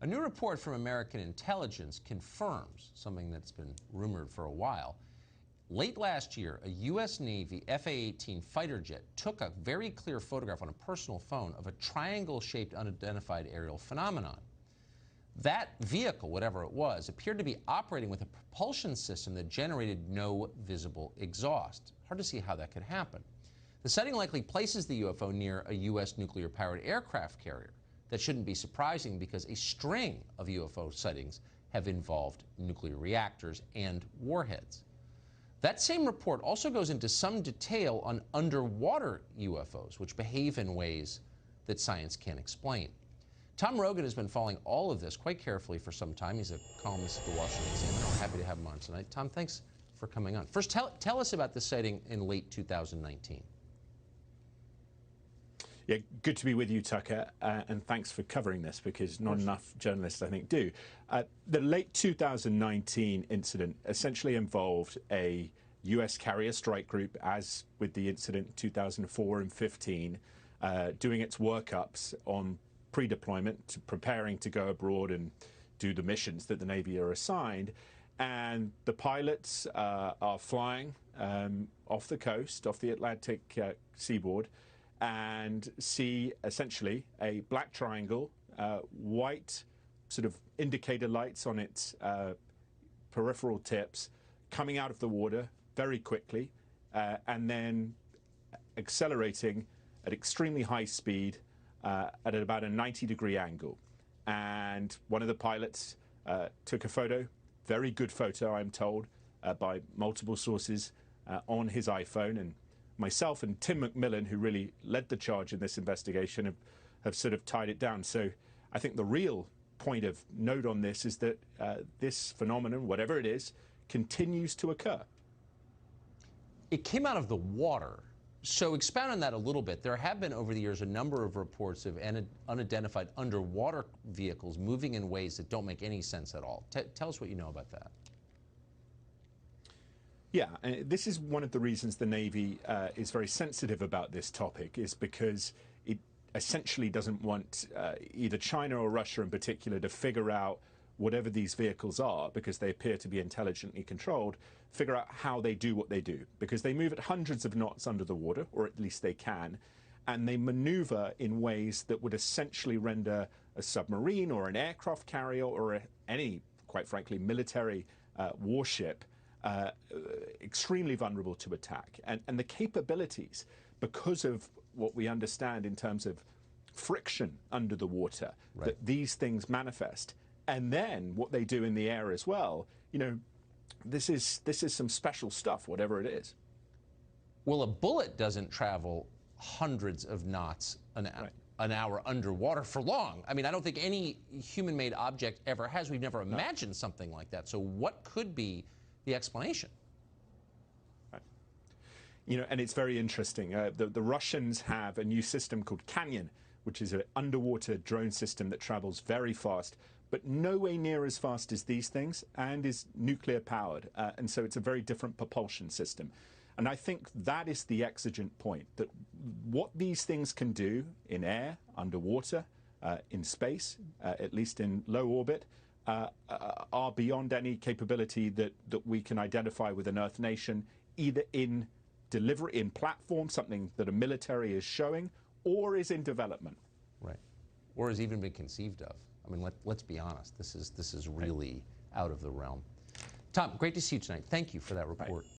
A new report from American intelligence confirms something that's been rumored for a while. Late last year, a U.S. Navy F/A-18 fighter jet took a very clear photograph on a personal phone of a triangle-shaped unidentified aerial phenomenon. That vehicle, whatever it was, appeared to be operating with a propulsion system that generated no visible exhaust. Hard to see how that could happen. The sighting likely places the UFO near a U.S. nuclear-powered aircraft carrier. That shouldn't be surprising because a string of UFO sightings have involved nuclear reactors and warheads. That same report also goes into some detail on underwater UFOs, which behave in ways that science can't explain. Tom Rogan has been following all of this quite carefully for some time. He's a columnist at the Washington Examiner. We're happy to have him on tonight. Tom, thanks for coming on. First, tell us about the sighting in late 2019. Yeah, good to be with you, Tucker, and thanks for covering this because not enough journalists, I think, do. The late 2019 incident essentially involved a U.S. carrier strike group, as with the incident in 2004 and 15, doing its workups on pre-deployment, preparing to go abroad and do the missions that the Navy are assigned. And the pilots are flying off the coast, off the Atlantic seaboard, and see essentially a black triangle, white sort of indicator lights on its peripheral tips coming out of the water very quickly and then accelerating at extremely high speed at about a 90-degree angle. And one of the pilots took a photo, very good photo, I'm told, by multiple sources on his iPhone. And myself and Tim McMillan, who really led the charge in this investigation, have sort of tied it down. So I think the real point of note on this is that this phenomenon, whatever it is, continues to occur. It came out of the water. So expound on that a little bit. There have been over the years a number of reports of unidentified underwater vehicles moving in ways that don't make any sense at all. Tell us what you know about that. Yeah, this is one of the reasons the Navy is very sensitive about this topic, is because it essentially doesn't want either China or Russia in particular to figure out whatever these vehicles are, because they appear to be intelligently controlled, figure out how they do what they do, because they move at hundreds of knots under the water, or at least they can, and they maneuver in ways that would essentially render a submarine or an aircraft carrier or any, quite frankly, military warship extremely vulnerable to attack. And the capabilities, because of what we understand in terms of friction under the water, right, that these things manifest, and then what they do in the air as well, you know, this is some special stuff, whatever it is. Well, a bullet doesn't travel hundreds of knots an hour underwater for long. I mean, I don't think any human-made object ever has. We've never imagined something like that. So what could be the explanation? Right. You know, and it's very interesting. The Russians have a new system called Canyon, which is an underwater drone system that travels very fast, but nowhere near as fast as these things, and is nuclear powered. And so it's a very different propulsion system. And I think that is the exigent point, that what these things can do in air, underwater, in space, at least in low orbit, are beyond any capability that we can identify with an Earth nation, either in delivery, in platform, something that a military is showing, or is in development. Right. Or has even been conceived of. I mean, let's be honest. This is really out of the realm. Tom, great to see you tonight. Thank you for that report. Right.